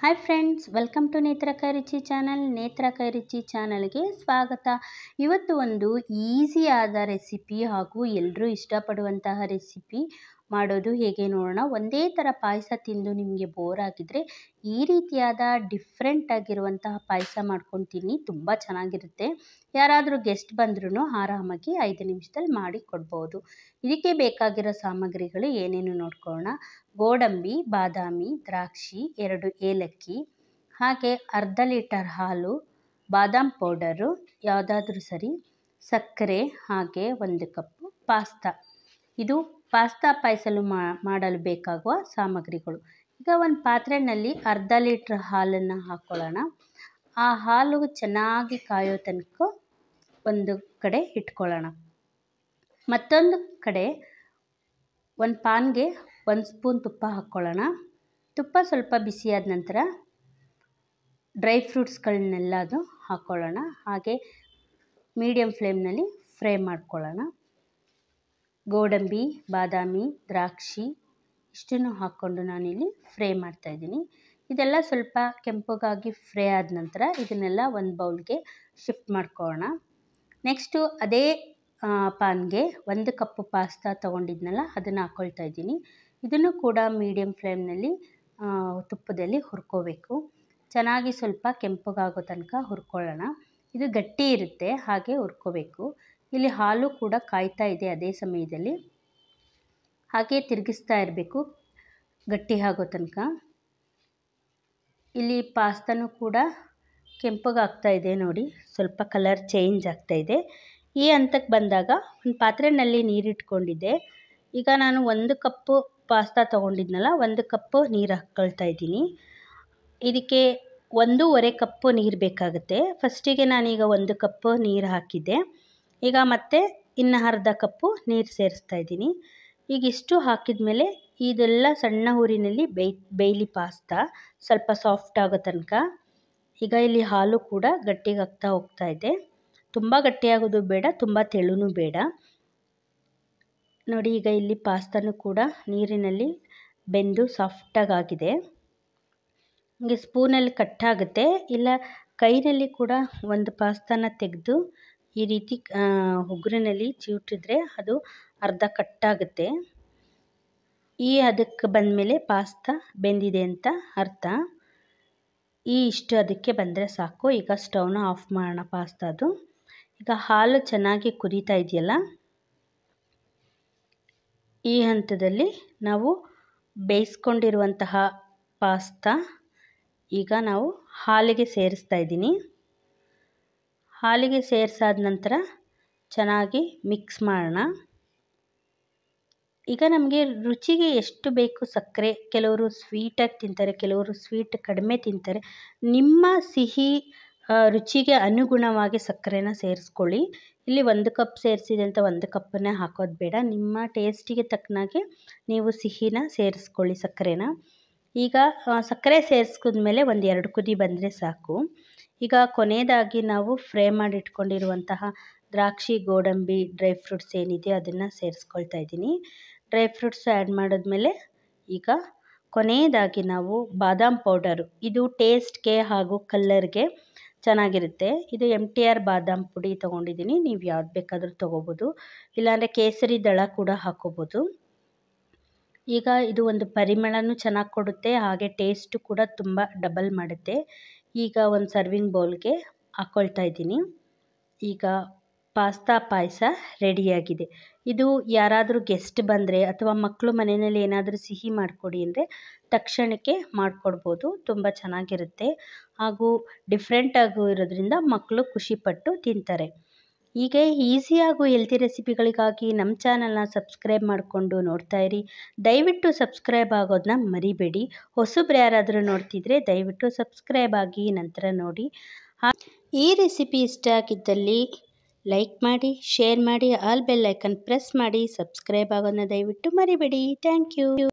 Hi friends, welcome to ನೇತ್ರ ಕೈ ರುಚಿ ಚಾನಲ್. ನೇತ್ರ ಕೈ ರುಚಿ ಚಾನಲ್ಗೆ ಸ್ವಾಗತ. ಇವತ್ತು ಒಂದು ಈಸಿಯಾದ ರೆಸಿಪಿ ಹಾಗೂ ಎಲ್ಲರೂ ಇಷ್ಟಪಡುವಂತಹ ರೆಸಿಪಿ ಮಾಡೋದು ಹೇಗೆ ನೋಡೋಣ. ಒಂದೇ ಥರ ಪಾಯಸ ತಿಂದು ನಿಮಗೆ ಬೋರ್ ಆಗಿದ್ದರೆ ಈ ರೀತಿಯಾದ ಡಿಫ್ರೆಂಟ್ ಆಗಿರುವಂತಹ ಪಾಯಸ ಮಾಡ್ಕೊಂಡು ತಿನ್ನಿ, ತುಂಬ ಚೆನ್ನಾಗಿರುತ್ತೆ. ಯಾರಾದರೂ ಗೆಸ್ಟ್ ಬಂದ್ರೂ ಆರಾಮಾಗಿ 5 ನಿಮಿಷದಲ್ಲಿ ಮಾಡಿ ಕೊಡ್ಬೋದು. ಇದಕ್ಕೆ ಬೇಕಾಗಿರೋ ಸಾಮಗ್ರಿಗಳು ಏನೇನು ನೋಡ್ಕೊಳ್ಳೋಣ. ಗೋಡಂಬಿ, ಬಾದಾಮಿ, ದ್ರಾಕ್ಷಿ, 2 ಏಲಕ್ಕಿ, ಹಾಗೆ ಅರ್ಧ ಲೀಟರ್ ಹಾಲು, ಬಾದಾಮ್ ಪೌಡರು ಯಾವುದಾದ್ರೂ ಸರಿ, ಸಕ್ಕರೆ, ಹಾಗೆ 1 ಕಪ್ಪು ಪಾಸ್ತಾ. ಇದು ಪಾಸ್ತಾ ಪಾಯಸಲು ಮಾಡಲು ಬೇಕಾಗುವ ಸಾಮಗ್ರಿಗಳು. ಈಗ ಒಂದು ಪಾತ್ರೆಯಲ್ಲಿ ಅರ್ಧ ಲೀಟ್ರ್ ಹಾಲನ್ನು ಹಾಕ್ಕೊಳ್ಳೋಣ. ಆ ಹಾಲು ಚೆನ್ನಾಗಿ ಕಾಯೋ ತನಕ ಒಂದು ಕಡೆ ಇಟ್ಕೊಳ್ಳೋಣ. ಮತ್ತೊಂದು ಕಡೆ ಒಂದು ಪಾನ್ಗೆ 1 ಸ್ಪೂನ್ ತುಪ್ಪ ಹಾಕ್ಕೊಳ್ಳೋಣ. ತುಪ್ಪ ಸ್ವಲ್ಪ ಬಿಸಿಯಾದ ನಂತರ ಡ್ರೈ ಫ್ರೂಟ್ಸ್ಗಳನ್ನೆಲ್ಲದು ಹಾಕ್ಕೊಳ್ಳೋಣ. ಹಾಗೆ ಮೀಡಿಯಮ್ ಫ್ಲೇಮ್ನಲ್ಲಿ ಫ್ರೈ ಮಾಡ್ಕೊಳ್ಳೋಣ. ಗೋಡಂಬಿ, ಬಾದಾಮಿ, ದ್ರಾಕ್ಷಿ ಇಷ್ಟನ್ನು ಹಾಕ್ಕೊಂಡು ನಾನಿಲ್ಲಿ ಫ್ರೈ ಮಾಡ್ತಾಯಿದ್ದೀನಿ. ಇದೆಲ್ಲ ಸ್ವಲ್ಪ ಕೆಂಪಗಾಗಿ ಫ್ರೈ ಆದ ನಂತರ ಇದನ್ನೆಲ್ಲ ಒಂದು ಬೌಲ್ಗೆ ಶಿಫ್ಟ್ ಮಾಡ್ಕೊಳ್ಳೋಣ. ನೆಕ್ಸ್ಟು ಅದೇ ಪಾನ್ಗೆ 1 ಕಪ್ಪು ಪಾಸ್ತಾ ತೊಗೊಂಡಿದ್ನಲ್ಲ ಅದನ್ನು ಹಾಕ್ಕೊಳ್ತಾ ಇದ್ದೀನಿ. ಇದನ್ನು ಕೂಡ ಮೀಡಿಯಮ್ ಫ್ಲೇಮ್ನಲ್ಲಿ ತುಪ್ಪದಲ್ಲಿ ಹುರ್ಕೋಬೇಕು. ಚೆನ್ನಾಗಿ ಸ್ವಲ್ಪ ಕೆಂಪಗಾಗೋ ತನಕ ಹುರ್ಕೊಳ್ಳೋಣ. ಇದು ಗಟ್ಟಿ ಇರುತ್ತೆ, ಹಾಗೆ ಹುರ್ಕೋಬೇಕು. ಇಲ್ಲಿ ಹಾಲು ಕೂಡ ಕಾಯ್ತಾ ಇದೆ ಅದೇ ಸಮಯದಲ್ಲಿ. ಹಾಗೆ ತಿರುಗಿಸ್ತಾ ಇರಬೇಕು ಗಟ್ಟಿ ಆಗೋ ತನಕ. ಇಲ್ಲಿ ಪಾಸ್ತಾನು ಕೂಡ ಕೆಂಪಗಾಗ್ತಾ ಇದೆ ನೋಡಿ, ಸ್ವಲ್ಪ ಕಲರ್ ಚೇಂಜ್ ಆಗ್ತಾ ಇದೆ. ಈ ಹಂತಕ್ಕೆ ಬಂದಾಗ ಒಂದು ಪಾತ್ರೆಯಲ್ಲಿ ನೀರಿಟ್ಕೊಂಡಿದ್ದೆ. ಈಗ ನಾನು 1 ಕಪ್ಪು ಪಾಸ್ತಾ ತೊಗೊಂಡಿದ್ನಲ್ಲ 1 ಕಪ್ಪು ನೀರು ಹಾಕ್ಕೊಳ್ತಾ ಇದ್ದೀನಿ. ಇದಕ್ಕೆ 1.5 ಕಪ್ಪು ನೀರು ಬೇಕಾಗುತ್ತೆ. ಫಸ್ಟಿಗೆ ನಾನೀಗ 1 ಕಪ್ಪು ನೀರು ಹಾಕಿದ್ದೆ. ಈಗ ಮತ್ತೆ ಇನ್ನು ಅರ್ಧ ಕಪ್ಪು ನೀರು ಸೇರಿಸ್ತಾ ಇದ್ದೀನಿ. ಈಗ ಇಷ್ಟು ಹಾಕಿದ ಮೇಲೆ ಇದೆಲ್ಲ ಸಣ್ಣ ಊರಿನಲ್ಲಿ ಬೇಯಲಿ ಪಾಸ್ತಾ ಸ್ವಲ್ಪ ಸಾಫ್ಟ್ ಆಗೋ ತನಕ. ಈಗ ಇಲ್ಲಿ ಹಾಲು ಕೂಡ ಗಟ್ಟಿಗಾಗ್ತಾ ಹೋಗ್ತಾ ಇದೆ. ತುಂಬ ಗಟ್ಟಿಯಾಗೋದು ಬೇಡ, ತುಂಬ ತೆಳುನೂ ಬೇಡ ನೋಡಿ. ಈಗ ಇಲ್ಲಿ ಪಾಸ್ತಾನು ಕೂಡ ನೀರಿನಲ್ಲಿ ಬೆಂದು ಸಾಫ್ಟಾಗಿದೆ. ಹೀಗೆ ಸ್ಪೂನಲ್ಲಿ ಕಟ್ಟಾಗುತ್ತೆ, ಇಲ್ಲ ಕೈನಲ್ಲಿ ಕೂಡ ಒಂದು ಪಾಸ್ತಾನ ತೆಗೆದು ಈ ರೀತಿ ಉಗುರಿನಲ್ಲಿ ಚಿವುಟಿದ್ರೆ ಅದು ಅರ್ಧ ಕಟ್ಟಾಗುತ್ತೆ. ಈ ಅದಕ್ಕೆ ಬಂದಮೇಲೆ ಪಾಸ್ತಾ ಬೆಂದಿದೆ ಅಂತ ಅರ್ಥ. ಇಷ್ಟು ಅದಕ್ಕೆ ಬಂದರೆ ಸಾಕು. ಈಗ ಸ್ಟವ್ನ ಆಫ್ ಮಾಡೋಣ ಪಾಸ್ತಾದು. ಈಗ ಹಾಲು ಚೆನ್ನಾಗಿ ಕುದೀತಾ ಇದೆಯಲ್ಲ, ಈ ಹಂತದಲ್ಲಿ ನಾವು ಬೇಯಿಸ್ಕೊಂಡಿರುವಂತಹ ಪಾಸ್ತಾ ಈಗ ನಾವು ಹಾಲಿಗೆ ಸೇರಿಸ್ತಾ ಇದ್ದೀನಿ. ಹಾಲಿಗೆ ಸೇರಿಸಾದ ನಂತರ ಚೆನ್ನಾಗಿ ಮಿಕ್ಸ್ ಮಾಡೋಣ. ಈಗ ನಮಗೆ ರುಚಿಗೆ ಎಷ್ಟು ಬೇಕು ಸಕ್ಕರೆ, ಕೆಲವರು ಸ್ವೀಟಾಗಿ ತಿಂತಾರೆ, ಕೆಲವರು ಸ್ವೀಟ್ ಕಡಿಮೆ ತಿಂತಾರೆ. ನಿಮ್ಮ ಸಿಹಿ ರುಚಿಗೆ ಅನುಗುಣವಾಗಿ ಸಕ್ಕರೆನ ಸೇರಿಸ್ಕೊಳ್ಳಿ. ಇಲ್ಲಿ 1 ಕಪ್ ಸೇರಿಸಿದೆ ಅಂತ 1 ಕಪ್ಪನ್ನೇ ಹಾಕೋದು ಬೇಡ. ನಿಮ್ಮ ಟೇಸ್ಟಿಗೆ ತಕ್ಕನಾಗೆ ನೀವು ಸಿಹಿನ ಸೇರಿಸ್ಕೊಳ್ಳಿ ಸಕ್ಕರೆನ. ಈಗ ಸಕ್ಕರೆ ಸೇರಿಸ್ಕಿದ್ಮೇಲೆ 1-2 ಕುದಿ ಬಂದರೆ ಸಾಕು. ಈಗ ಕೊನೆಯದಾಗಿ ನಾವು ಫ್ರೈ ಮಾಡಿಟ್ಕೊಂಡಿರುವಂತಹ ದ್ರಾಕ್ಷಿ, ಗೋಡಂಬಿ, ಡ್ರೈ ಫ್ರೂಟ್ಸ್ ಏನಿದೆ ಅದನ್ನು ಸೇರಿಸ್ಕೊಳ್ತಾ ಇದ್ದೀನಿ. ಡ್ರೈ ಫ್ರೂಟ್ಸ್ ಆ್ಯಡ್ ಮಾಡಿದ್ಮೇಲೆ ಈಗ ಕೊನೆಯದಾಗಿ ನಾವು ಬಾದಾಮ್ ಪೌಡರು, ಇದು ಟೇಸ್ಟ್ಗೆ ಹಾಗೂ ಕಲ್ಲರ್ಗೆ ಚೆನ್ನಾಗಿರುತ್ತೆ. ಇದು MTR ಬಾದಾಮ್ ಪುಡಿ ತೊಗೊಂಡಿದ್ದೀನಿ. ನೀವು ಯಾವ್ದು ಬೇಕಾದರೂ ತೊಗೋಬೋದು, ಇಲ್ಲಾಂದರೆ ಕೇಸರಿ ದಳ ಕೂಡ ಹಾಕೋಬೋದು. ಈಗ ಇದು ಒಂದು ಪರಿಮಳನೂ ಚೆನ್ನಾಗಿ ಕೊಡುತ್ತೆ, ಹಾಗೆ ಟೇಸ್ಟು ಕೂಡ ತುಂಬ ಡಬಲ್ ಮಾಡುತ್ತೆ. ಈಗ ಒಂದು ಸರ್ವಿಂಗ್ ಬೌಲ್ಗೆ ಹಾಕ್ಕೊಳ್ತಾ ಇದ್ದೀನಿ. ಈಗ ಪಾಸ್ತಾ ಪಾಯಸ ರೆಡಿಯಾಗಿದೆ. ಇದು ಯಾರಾದರೂ ಗೆಸ್ಟ್ ಬಂದರೆ ಅಥವಾ ಮಕ್ಕಳು ಮನೆಯಲ್ಲಿ ಏನಾದರೂ ಸಿಹಿ ಮಾಡಿಕೊಡಿ ಅಂದರೆ ತಕ್ಷಣಕ್ಕೆ ಮಾಡಿಕೊಡ್ಬೋದು. ತುಂಬ ಚೆನ್ನಾಗಿರುತ್ತೆ ಹಾಗೂ ಡಿಫ್ರೆಂಟಾಗೂ ಇರೋದ್ರಿಂದ ಮಕ್ಕಳು ಖುಷಿಪಟ್ಟು ತಿಂತಾರೆ. ಹೀಗೆ ಈಸಿಯಾಗೂ ಹೆಲ್ತಿ ರೆಸಿಪಿಗಳಿಗಾಗಿ ನಮ್ಮ ಚಾನಲ್ನ ಸಬ್ಸ್ಕ್ರೈಬ್ ಮಾಡಿಕೊಂಡು ನೋಡ್ತಾ ಇರಿ. ದಯವಿಟ್ಟು ಸಬ್ಸ್ಕ್ರೈಬ್ ಆಗೋದನ್ನ ಮರಿಬೇಡಿ. ಹೊಸಬ್ರು ಯಾರಾದರೂ ನೋಡ್ತಿದ್ರೆ ದಯವಿಟ್ಟು ಸಬ್ಸ್ಕ್ರೈಬ್ ಆಗಿ ನಂತರ ನೋಡಿ. ಈ ರೆಸಿಪಿ ಇಷ್ಟ ಆಗಿದ್ದಲ್ಲಿ ಲೈಕ್ ಮಾಡಿ, ಶೇರ್ ಮಾಡಿ, ಆಲ್ ಬೆಲ್ ಐಕನ್ ಪ್ರೆಸ್ ಮಾಡಿ, ಸಬ್ಸ್ಕ್ರೈಬ್ ಆಗೋದನ್ನ ದಯವಿಟ್ಟು ಮರಿಬೇಡಿ. Thank you.